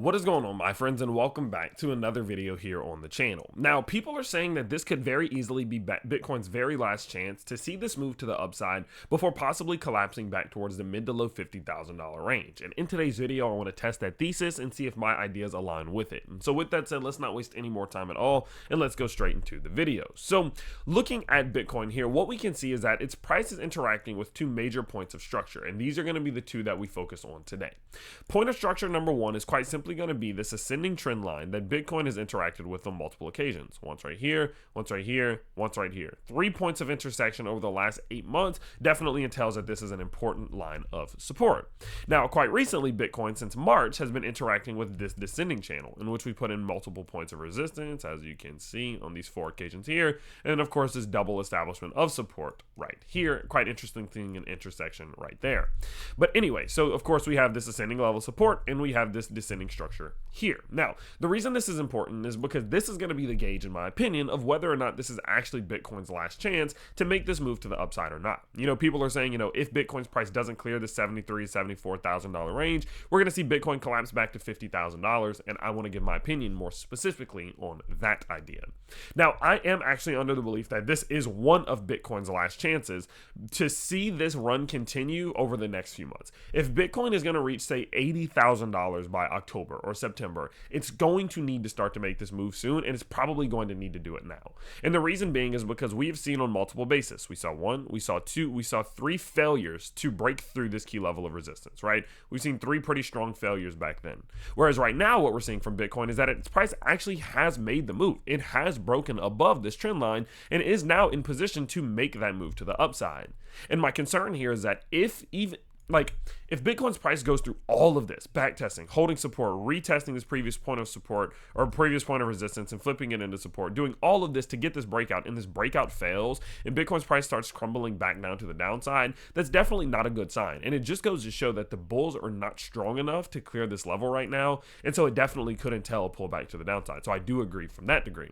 What is going on, my friends, and welcome back to another video here on the channel. Now, people are saying that this could very easily be Bitcoin's very last chance to see this move to the upside before possibly collapsing back towards the mid to low $50,000 range. And in today's video, I want to test that thesis and see if my ideas align with it. And so with that said, let's not waste any more time at all, and let's go straight into the video. So looking at Bitcoin here, what we can see is that its price is interacting with two major points of structure, and these are going to be the two that we focus on today. Point of structure number one is quite simply going to be this ascending trend line that Bitcoin has interacted with on multiple occasions. Once right here, once right here, once right here. 3 points of intersection over the last 8 months definitely entails that this is an important line of support. Now, quite recently, Bitcoin since March has been interacting with this descending channel in which we put in multiple points of resistance, as you can see on these 4 occasions here, and of course this double establishment of support right here. Quite interesting thing, an intersection right there. But anyway, so of course we have this ascending level of support and we have this descending structure here. Now, the reason this is important is because this is going to be the gauge, in my opinion, of whether or not this is actually Bitcoin's last chance to make this move to the upside or not. You know, people are saying, if Bitcoin's price doesn't clear the $73,000, $74,000 range, we're going to see Bitcoin collapse back to $50,000, and I want to give my opinion more specifically on that idea. Now, I am actually under the belief that this is one of Bitcoin's last chances to see this run continue over the next few months. If Bitcoin is going to reach, say, $80,000 by October or September, it's going to need to start to make this move soon, and it's probably going to need to do it now. And the reason being is because we have seen on multiple bases. We saw 1, we saw 2, we saw 3 failures to break through this key level of resistance, right? We've seen 3 pretty strong failures back then. Whereas right now, what we're seeing from Bitcoin is that its price actually has made the move. It has broken above this trend line and is now in position to make that move to the upside. And my concern here is that if Bitcoin's price goes through all of this, backtesting, holding support, retesting this previous point of support or previous point of resistance and flipping it into support, doing all of this to get this breakout, and this breakout fails and Bitcoin's price starts crumbling back down to the downside, that's definitely not a good sign. And it just goes to show that the bulls are not strong enough to clear this level right now. And so it definitely could entail a pullback to the downside. So I do agree from that degree.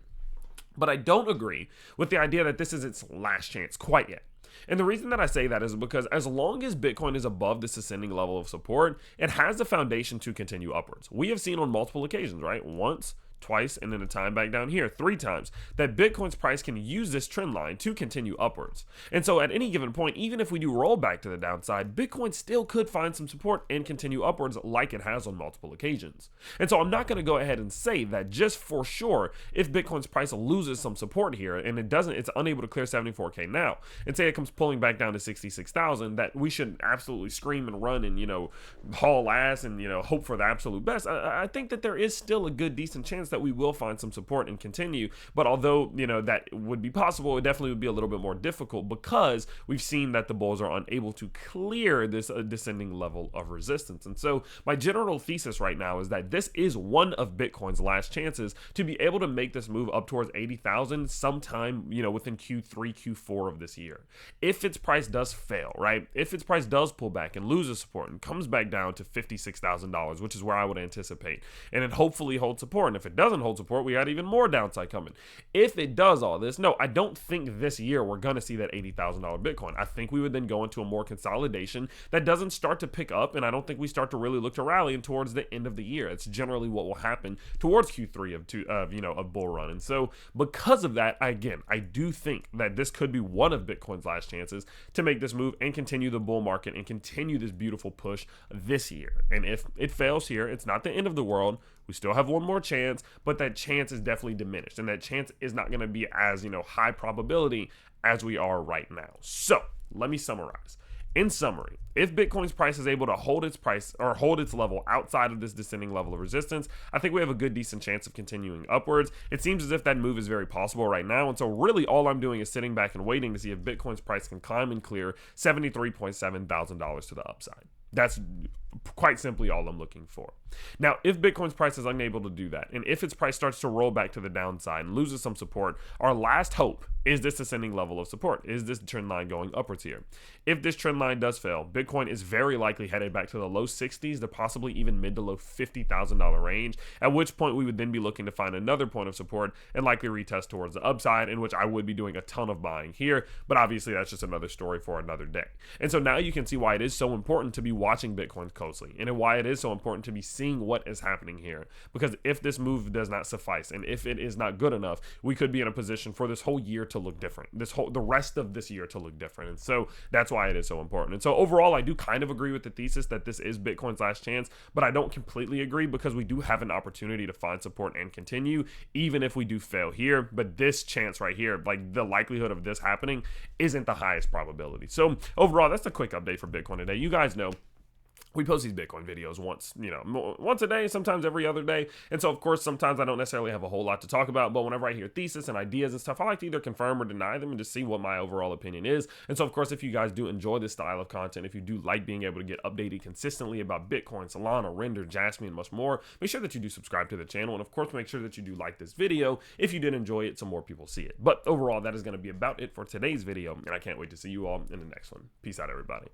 But I don't agree with the idea that this is its last chance quite yet. And the reason that I say that is because as long as Bitcoin is above this ascending level of support, it has the foundation to continue upwards. We have seen on multiple occasions, right? Once, twice, and then a time back down here, 3 times, that Bitcoin's price can use this trend line to continue upwards. And so at any given point, even if we do roll back to the downside, Bitcoin still could find some support and continue upwards like it has on multiple occasions. And so I'm not going to go ahead and say that just for sure, if Bitcoin's price loses some support here and it's unable to clear 74K now, and say it comes pulling back down to 66,000, that we should absolutely scream and run and, haul ass and, hope for the absolute best. I think that there is still a good, decent chance that we will find some support and continue. But although, that would be possible, it definitely would be a little bit more difficult because we've seen that the bulls are unable to clear this descending level of resistance. And so my general thesis right now is that this is one of Bitcoin's last chances to be able to make this move up towards 80,000 sometime, within Q3, Q4 of this year. If its price does fail, right? If its price does pull back and loses support and comes back down to $56,000, which is where I would anticipate, and it hopefully holds support. And if it doesn't hold support, we got even more downside coming. If it does all this, no, I don't think this year we're going to see that $80,000 Bitcoin. I think we would then go into a more consolidation that doesn't start to pick up, and I don't think we start to really look to rally towards the end of the year. It's generally what will happen towards Q3 of bull run. And so because of that, I do think that this could be one of Bitcoin's last chances to make this move and continue the bull market and continue this beautiful push this year. And if it fails here, it's not the end of the world. We still have one more chance, but that chance is definitely diminished, and that chance is not going to be as, high probability as we are right now. So let me summarize. In summary, if Bitcoin's price is able to hold its price or hold its level outside of this descending level of resistance, I think we have a good, decent chance of continuing upwards. It seems as if that move is very possible right now. And so really all I'm doing is sitting back and waiting to see if Bitcoin's price can climb and clear $73.7 thousand to the upside. That's quite simply all I'm looking for. Now, if Bitcoin's price is unable to do that, and if its price starts to roll back to the downside and loses some support, our last hope is this ascending level of support. Is this trend line going upwards here? If this trend line does fail, Bitcoin is very likely headed back to the low 60s to possibly even mid to low $50,000 range, at which point we would then be looking to find another point of support and likely retest towards the upside, in which I would be doing a ton of buying here. But obviously that's just another story for another day. And so now you can see why it is so important to be watching Bitcoin's closely, and why it is so important to be seeing what is happening here. Because if this move does not suffice, and if it is not good enough, we could be in a position for this whole year to look different, the rest of this year to look different. And so that's why it is so important. And so overall, I do kind of agree with the thesis that this is Bitcoin's last chance, but I don't completely agree, because we do have an opportunity to find support and continue, even if we do fail here. But this chance right here, like the likelihood of this happening, isn't the highest probability. So overall, that's a quick update for Bitcoin today. You guys know we post these Bitcoin videos once a day, sometimes every other day. And so, of course, sometimes I don't necessarily have a whole lot to talk about, but whenever I hear thesis and ideas and stuff, I like to either confirm or deny them and just see what my overall opinion is. And so, of course, if you guys do enjoy this style of content, if you do like being able to get updated consistently about Bitcoin, Solana, Render, Jasmine, and much more, make sure that you do subscribe to the channel. And of course, make sure that you do like this video if you did enjoy it, so more people see it. But overall, that is going to be about it for today's video, and I can't wait to see you all in the next one. Peace out, everybody.